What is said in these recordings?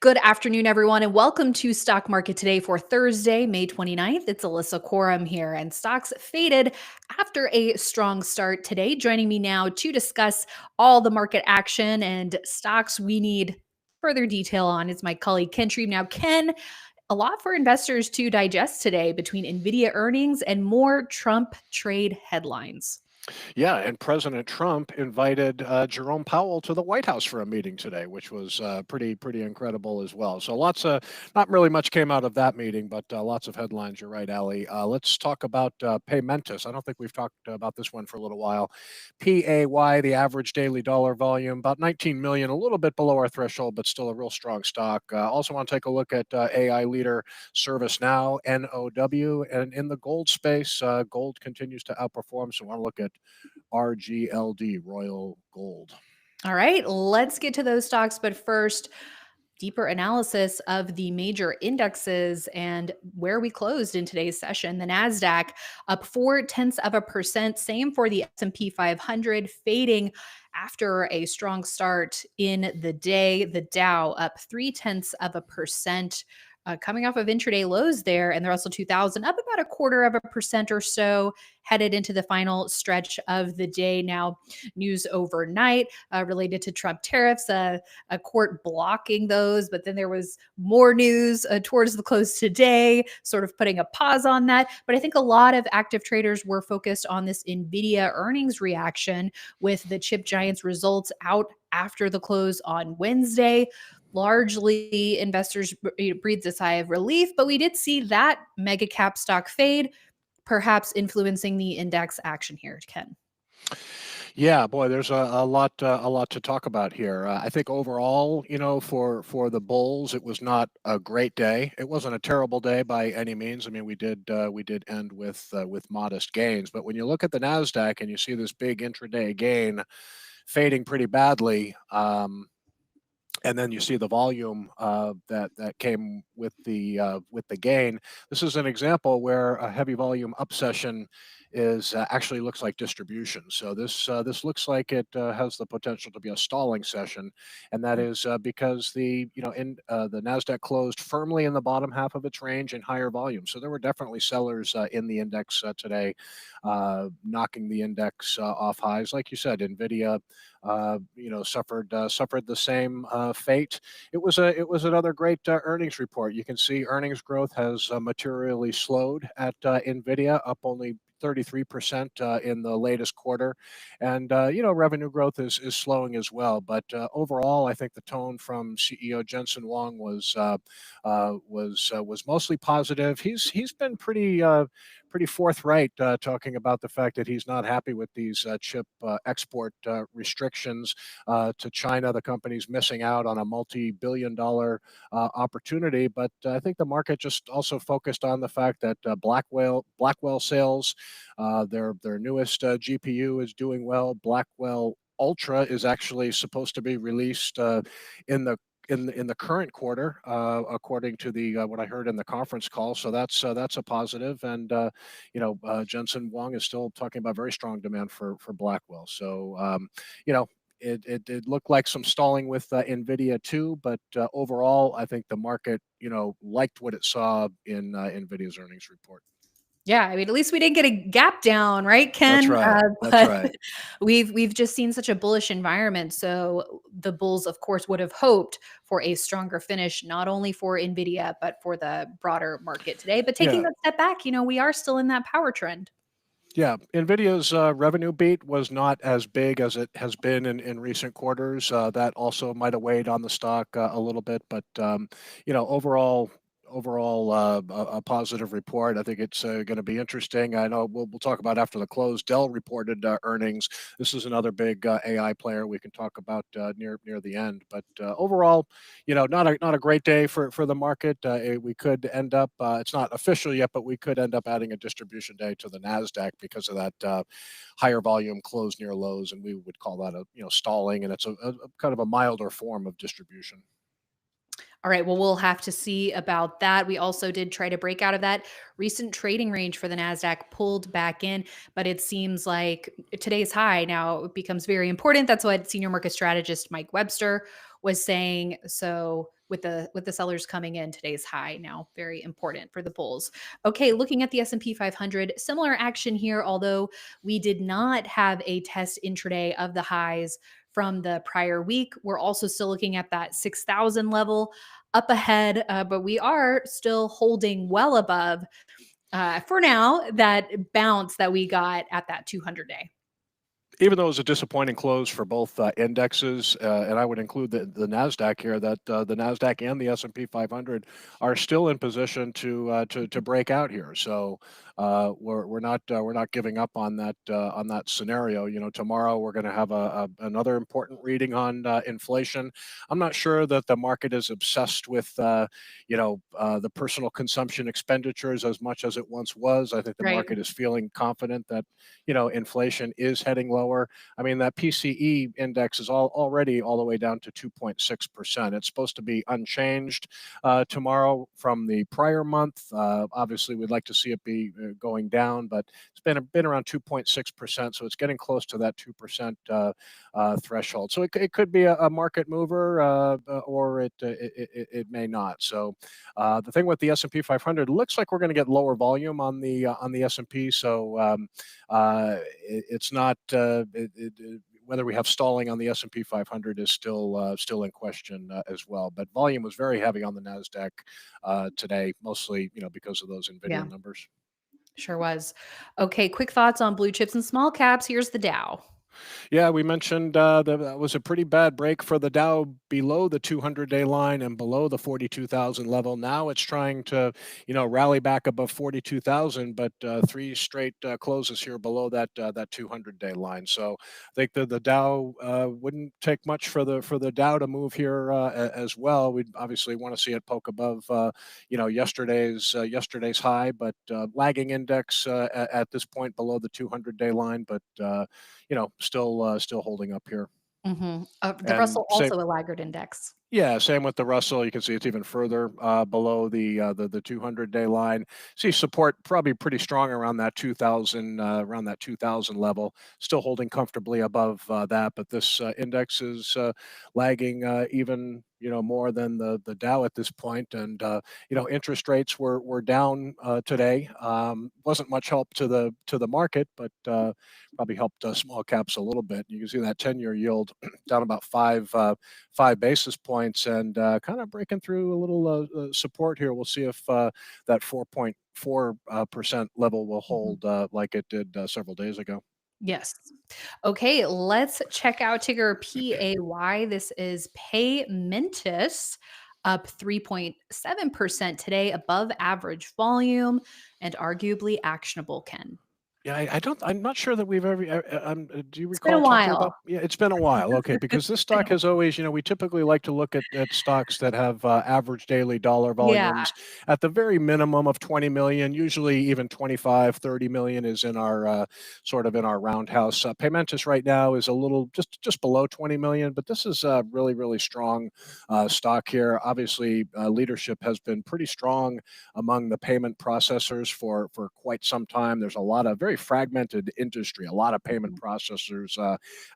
Good afternoon, everyone, and welcome to Stock Market Today for Thursday, May 29th. It's Alissa Coram here, and stocks faded after a strong start today. Joining me now to discuss all the market action and stocks we need further detail on is my colleague Ken Shreve. Now, Ken, a lot for investors to digest today between NVIDIA earnings and more Trump trade headlines. Yeah, and President Trump invited Jerome Powell to the White House for a meeting today, which was pretty incredible as well. So lots of not really much came out of that meeting, but lots of headlines. You're right, Ali. Let's talk about Paymentus. I don't think we've talked about this one for a little while. PAY, the average daily dollar volume, about 19 million, a little bit below our threshold, but still a real strong stock. Also want to take a look at AI leader ServiceNow, NOW, and in the gold space, gold continues to outperform. So I want to look at RGLD, Royal Gold. All right, let's get to those stocks. But first, deeper analysis of the major indexes and where we closed in today's session. The Nasdaq up 0.4%. Same for the S&P 500, fading after a strong start in the day. The Dow up 0.3%. Coming off of intraday lows there, and the Russell 2000 up about 0.25% or so, headed into the final stretch of the day. Now, news overnight related to Trump tariffs, a court blocking those, but then there was more news towards the close today, sort of putting a pause on that. But I think a lot of active traders were focused on this NVIDIA earnings reaction with the chip giants results out after the close on Wednesday. Largely, investors breathed a sigh of relief, but we did see that mega cap stock fade, perhaps influencing the index action here, Ken. Yeah, boy, there's a lot to talk about here. I think overall, for the bulls, it was not a great day. It wasn't a terrible day by any means. I mean, we did end with modest gains, but when you look at the Nasdaq and you see this big intraday gain fading pretty badly. And then you see the volume that came with the gain. This is an example where a heavy volume up session is actually looks like distribution. So this looks like it has the potential to be a stalling session, and that is because the Nasdaq closed firmly in the bottom half of its range in higher volume. So there were definitely sellers in the index today, knocking the index off highs. Like you said, Nvidia suffered the same fate. It was another great earnings report. You can see earnings growth has materially slowed at Nvidia, up only 33% in the latest quarter, and revenue growth is slowing as well. But overall, I think the tone from CEO Jensen Huang was mostly positive. He's been pretty forthright, talking about the fact that he's not happy with these chip export restrictions to China. The company's missing out on a multi-billion-dollar opportunity, but I think the market just also focused on the fact that Blackwell sales, their newest GPU is doing well. Blackwell Ultra is actually supposed to be released in the current quarter, according to the what I heard in the conference call. So that's a positive. And Jensen Huang is still talking about very strong demand for Blackwell. So it looked like some stalling with Nvidia too, but overall, I think the market liked what it saw in Nvidia's earnings report. Yeah, I mean, at least we didn't get a gap down, right, That's Ken? right. That's But right. we've just seen such a bullish environment. So the bulls, of course, would have hoped for a stronger finish, not only for Nvidia, but for the broader market today. But taking Yeah. that step back, we are still in that power trend. Yeah, NVIDIA's revenue beat was not as big as it has been in recent quarters. That also might have weighed on the stock a little bit, but overall a positive report. I think it's going to be interesting. I know we'll talk about after the close. Dell reported earnings. This is another big AI player we can talk about near the end. But overall, not a great day for the market. We could end up. It's not official yet, but we could end up adding a distribution day to the Nasdaq because of that higher volume close near lows, and we would call that a stalling, and it's a kind of a milder form of distribution. All right, well, we'll have to see about that. We also did try to break out of that recent trading range for the NASDAQ, pulled back in, but it seems like today's high now becomes very important. That's what senior market strategist Mike Webster was saying. So with the sellers coming in, today's high now very important for the bulls. Okay, looking at the S&P 500, similar action here, although we did not have a test intraday of the highs from the prior week. We're also still looking at that 6,000 level up ahead, but we are still holding well above, for now, that bounce that we got at that 200-day. Even though it was a disappointing close for both indexes, and I would include the Nasdaq here, that the Nasdaq and the S&P 500 are still in position to break out here. So we're not giving up on that scenario. You know, tomorrow we're going to have another important reading on inflation. I'm not sure that the market is obsessed with the personal consumption expenditures as much as it once was. I think the Right. market is feeling confident that inflation is heading lower. I mean, that PCE index is already all the way down to 2.6%. It's supposed to be unchanged tomorrow from the prior month. Obviously, we'd like to see it be going down, but it's been around 2.6%, so it's getting close to that 2% threshold. So it could be a market mover, or it may not. So the thing with the S&P 500, looks like we're going to get lower volume on the S&P. So it's not whether we have stalling on the S&P 500 is still in question as well. But volume was very heavy on the Nasdaq today, mostly because of those Yeah, Nvidia numbers. sure was. Okay, quick thoughts on blue chips and small caps. Here's the Dow. Yeah, we mentioned that was a pretty bad break for the Dow below the 200-day line and below the 42,000 level. Now it's trying to, rally back above 42,000, but three straight closes here below that 200-day line. So I think that the Dow wouldn't take much for the Dow to move here as well. We'd obviously want to see it poke above, yesterday's high, but lagging index at this point below the 200-day line, but still holding up here. The And Russell, same, also a laggard index. yeah, same with the Russell. You can see it's even further below the 200-day line. See support probably pretty strong around that 2,000 level. Still holding comfortably above that, but this index is lagging even more than the Dow at this point. And interest rates were down today. Wasn't much help to the market, but probably helped small caps a little bit. You can see that 10-year yield down about 5 basis points, and kind of breaking through a little support here. We'll see if that 4.4% level will Mhm. hold like it did several days ago. Yes. Okay, let's check out ticker PAY. This is Paymentus, up 3.7% today, above average volume and arguably actionable, Ken. Yeah, I don't. I'm not sure that we've ever. Do you It's been a recall talking about? while. Yeah, it's been a while. Okay, because this stock has always, we typically like to look at stocks that have average daily dollar Yeah. volumes at the very minimum of 20 million. Usually, even 25, 30 million is in our sort of in our roundhouse. Paymentus right now is a little just below 20 million, but this is a really strong stock here. Obviously, leadership has been pretty strong among the payment processors for quite some time. There's a lot of very fragmented industry, a lot of payment Mhm. processors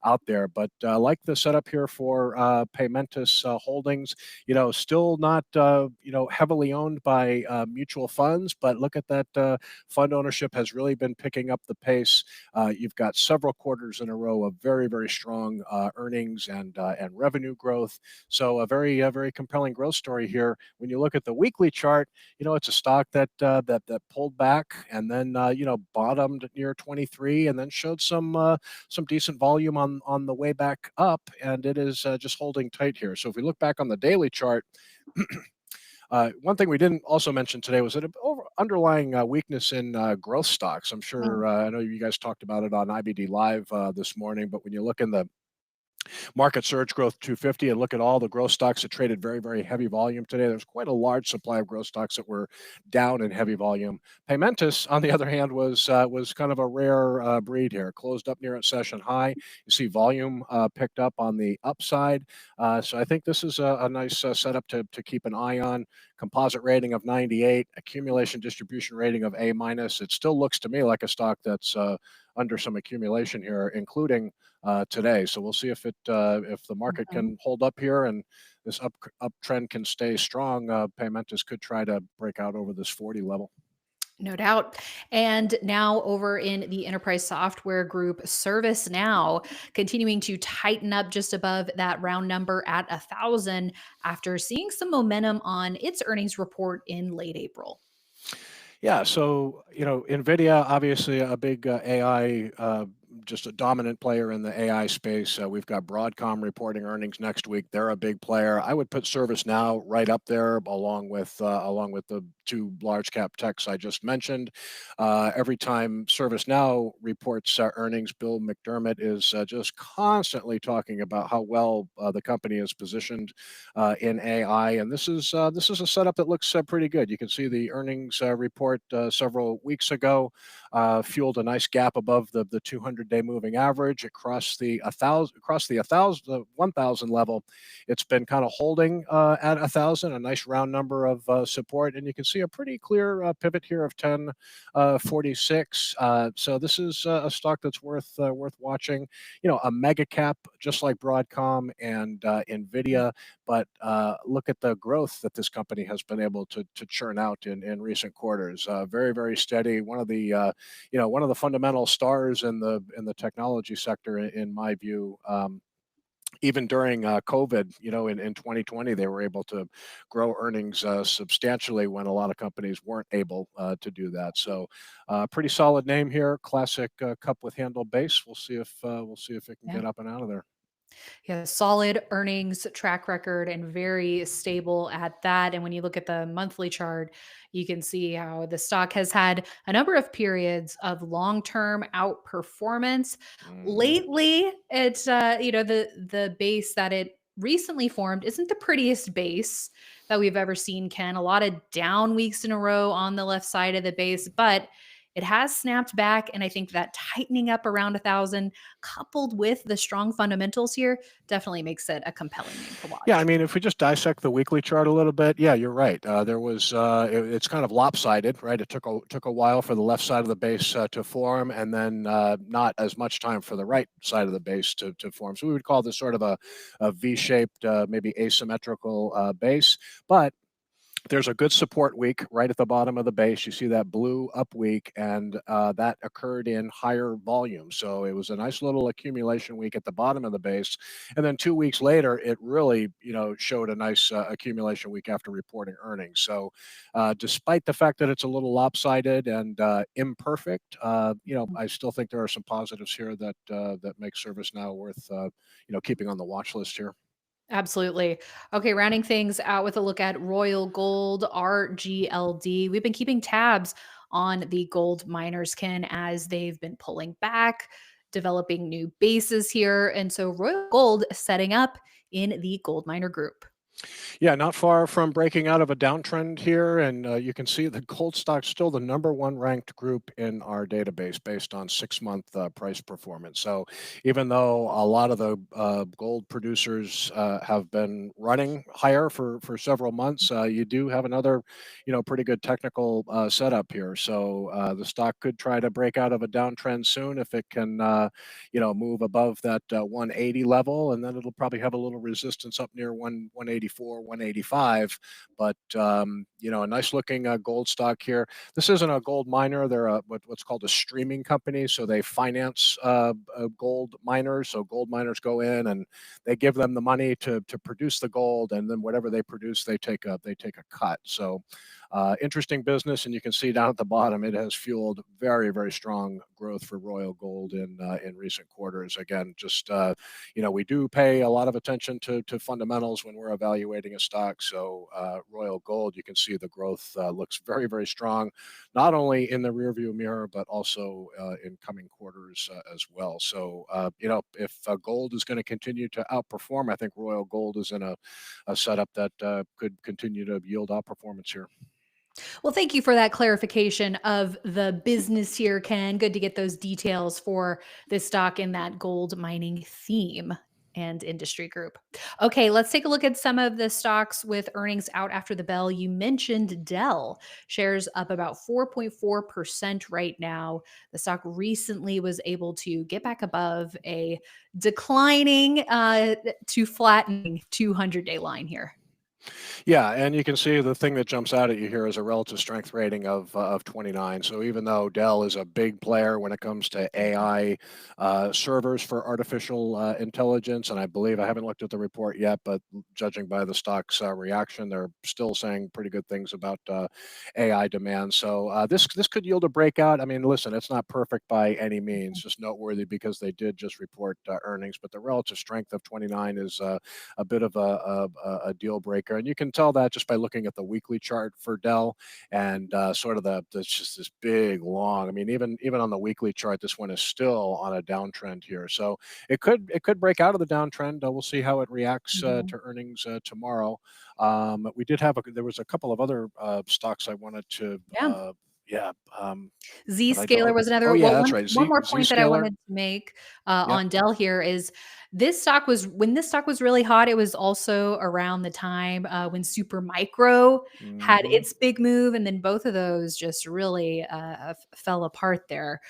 out there. But like the setup here for Paymentus Holdings, still not heavily owned by mutual funds. But look at that, fund ownership has really been picking up the pace. You've got several quarters in a row of very strong earnings and revenue growth. So a very compelling growth story here. When you look at the weekly chart, it's a stock that pulled back and then bottomed near 23 and then showed some decent volume on the way back up, and it is just holding tight here. So if we look back on the daily chart, one thing we didn't also mention today was an underlying weakness in growth stocks. I'm Mm. sure I know you guys talked about it on IBD Live this morning, but when you look in the Market surge growth 250, and look at all the growth stocks that traded very, very heavy volume today. There's quite a large supply of growth stocks that were down in heavy volume. Paymentus, on the other hand, was kind of a rare breed here. Closed up near its session high. You see volume picked up on the upside. So I think this is a nice setup to keep an eye on. Composite rating of 98, accumulation distribution rating of A minus. It still looks to me like a stock that's under some accumulation here, including today. So we'll see if the market Mhm. can hold up here and this uptrend can stay strong. Paymentus could try to break out over this 40 level. No doubt. And now over in the enterprise software group, ServiceNow continuing to tighten up just above that round number at 1,000 after seeing some momentum on its earnings report in late April. Yeah, so NVIDIA obviously a big AI, just a dominant player in the AI space. We've got Broadcom reporting earnings next week. They're a big player. I would put ServiceNow right up there, along with the two large cap techs I just mentioned. Every time ServiceNow reports earnings, Bill McDermott is just constantly talking about how well the company is positioned in AI, and this is a setup that looks pretty good. You can see the earnings report several weeks ago fueled a nice gap above the 200-day moving average. It crossed the 1,000 level. It's been kind of holding at 1,000, a nice round number of support, and you can see a pretty clear pivot here of 1046. So this is a stock that's worth watching. A mega cap, just like Broadcom and Nvidia, but look at the growth that this company has been able to churn out in recent quarters. Very, very steady. One of the fundamental stars in the technology sector, in my view. Even during COVID, in 2020, they were able to grow earnings substantially when a lot of companies weren't able to do that. So, pretty solid name here. Classic cup with handle base. We'll see if it can Yeah. get up and out of there. Yeah, solid earnings track record and very stable at that. And when you look at the monthly chart, you can see how the stock has had a number of periods of long-term outperformance. Mhm. Lately, it's the base that it recently formed isn't the prettiest base that we've ever seen, Ken. A lot of down weeks in a row on the left side of the base, but it has snapped back. And I think that tightening up around 1,000 coupled with the strong fundamentals here definitely makes it a compelling name to Yeah, I watch. mean, if we just dissect the weekly chart a little bit, yeah, you're right. It's kind of lopsided, right? It took a while for the left side of the base to form, and then not as much time for the right side of the base to form. So we would call this sort of a V-shaped, maybe asymmetrical base. But there's a good support week right at the bottom of the base. You see that blue up week, and that occurred in higher volume. So it was a nice little accumulation week at the bottom of the base, and then 2 weeks later, it really showed a nice accumulation week after reporting earnings. So despite the fact that it's a little lopsided and imperfect, I still think there are some positives here that make ServiceNow worth keeping on the watch list here. Absolutely. Okay, rounding things out with a look at Royal Gold, RGLD. We've been keeping tabs on the gold miners, Ken, as they've been pulling back, developing new bases here. And so Royal Gold is setting up in the gold miner group. Yeah, not far from breaking out of a downtrend here, and you can see the gold stock's still the number one ranked group in our database based on 6-month price performance. So even though a lot of the gold producers have been running higher for several months, you do have another, pretty good technical setup here. So the stock could try to break out of a downtrend soon if it can, move above that 180 level, and then it'll probably have a little resistance up near 184, 185. But a nice looking gold stock here. This isn't a gold miner; they're what's called a streaming company. So they finance gold miners. So gold miners go in and they give them the money to produce the gold, and then whatever they produce, they take a cut. So Interesting business, and you can see down at the bottom, it has fueled very, very strong growth for Royal Gold in recent quarters. Again, just we do pay a lot of attention to fundamentals when we're evaluating a stock. So Royal Gold, you can see the growth looks very, very strong, not only in the rearview mirror but also in coming quarters as well. So if gold is going to continue to outperform, I think Royal Gold is in a setup that could continue to yield outperformance here. Well, thank you for that clarification of the business here, Ken. Good to get those details for this stock in that gold mining theme and industry group. Okay, let's take a look at some of the stocks with earnings out after the bell. You mentioned Dell. Shares up about 4.4% right now. The stock recently was able to get back above a declining to flattening 200-day line here. Yeah, and you can see the thing that jumps out at you here is a relative strength rating of 29. So even though Dell is a big player when it comes to AI servers for artificial intelligence, and I believe I haven't looked at the report yet, but judging by the stock's reaction, they're still saying pretty good things about AI demand. So this could yield a breakout. I mean, listen, it's not perfect by any means, just noteworthy because they did just report earnings, but the relative strength of 29 is a bit of a deal breaker, and you can tell that just by looking at the weekly chart for Dell and sort of there's just this big long. I mean, even on the weekly chart, this one is still on a downtrend here. So it could break out of the downtrend. We'll see how it reacts to earnings tomorrow. There was a couple of other stocks I wanted to. Yeah. Yeah. But I Zscaler don't. was Oh another. yeah, Well, that's one right. one more point that I Zscaler. wanted to make Yep. on Dell here is this stock was when this stock was really hot. It was also around the time when Supermicro had Hmm. its big move, and then both of those just really fell apart there.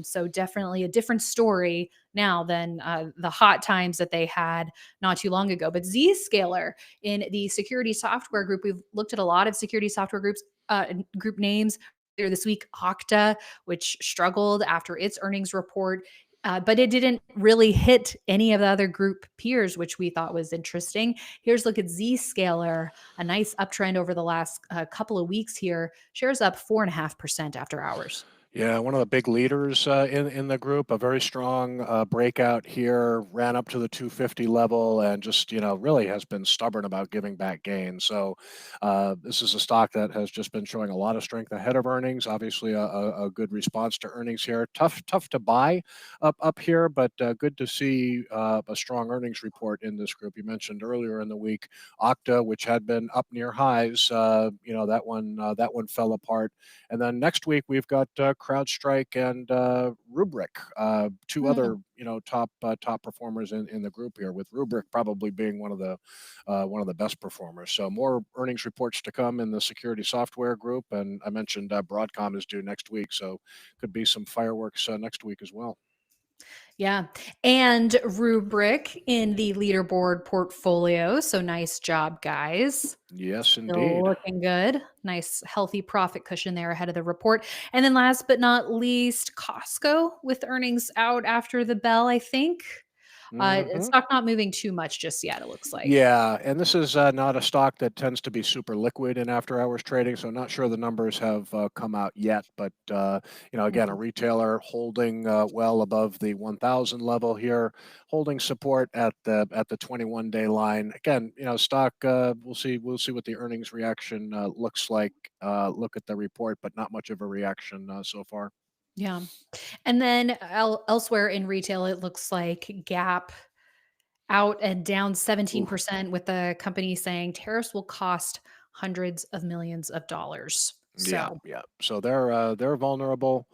So definitely a different story now than the hot times that they had not too long ago. But Zscaler in the security software group, we've looked at a lot of security software groups, group names this week. Okta, which struggled after its earnings report, but it didn't really hit any of the other group peers, which we thought was interesting. Here's a look at Zscaler, a nice uptrend over the last couple of weeks here. Shares up 4.5% after hours. Yeah, one of the big leaders in the group, a very strong breakout here, ran up to the 250 level, and just really has been stubborn about giving back gains. So this is a stock that has just been showing a lot of strength ahead of earnings. Obviously, a good response to earnings here. Tough to buy up here, but good to see a strong earnings report in this group. You mentioned earlier in the week Okta, which had been up near highs. That one fell apart. And then next week we've got CrowdStrike and Rubrik, two Hmm. other top performers in the group here, with Rubrik probably being one of the best performers. So more earnings reports to come in the security software group, and I mentioned Broadcom is due next week, so could be some fireworks next week as well. Yeah. And Rubrik in the leaderboard portfolio. So nice job, guys. Yes, Still indeed. looking good. Nice, healthy profit cushion there ahead of the report. And then last but not least, Costco with earnings out after the bell, I think. Hmm. Stock not moving too much just yet, it looks like. Yeah, and this is not a stock that tends to be super liquid in after-hours trading, so not sure the numbers have come out yet. But again, a Mhm. retailer holding well above the 1,000 level here, holding support at the 21-day line. Again, stock. We'll see what the earnings reaction looks like. Look at the report, but not much of a reaction so far. Yeah. And then elsewhere in retail, it looks like Gap out and down Ooh. 17% with the company saying tariffs will cost hundreds of millions of dollars. Yeah, So, yeah. So they're vulnerable.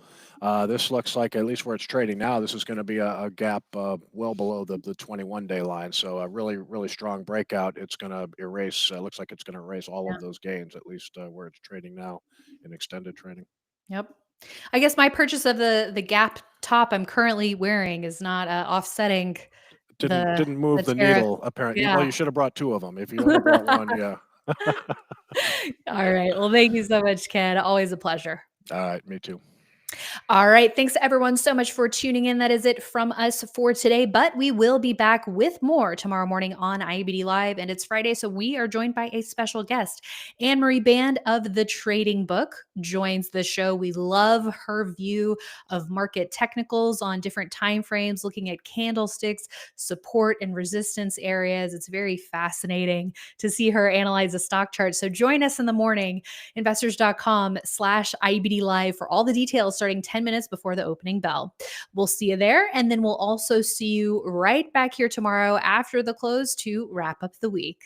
This looks like, at least where it's trading now, this is going to be a gap well below the 21-day line. So a really strong breakout. It's going to erase. Looks like it's going to erase all yeah. of those gains, at least where it's trading now in extended trading. Yep. I guess my purchase of the Gap top I'm currently wearing is not offsetting Didn't the didn't move the tariff. needle apparently. Well, Yeah. you should have brought two of them. If you only brought one, yeah. All right. Well, thank you so much, Ken. Always a pleasure. All right, me too. All right. Thanks everyone so much for tuning in. That is it from us for today, but we will be back with more tomorrow morning on IBD Live, and it's Friday, so we are joined by a special guest. Anne-Marie Band of The Trading Book joins the show. We love her view of market technicals on different time frames, looking at candlesticks, support and resistance areas. It's very fascinating to see her analyze a stock chart. So join us in the morning, investors.com/IBD Live, for all the details starting 10 minutes before the opening bell. We'll see you there. And then we'll also see you right back here tomorrow after the close to wrap up the week.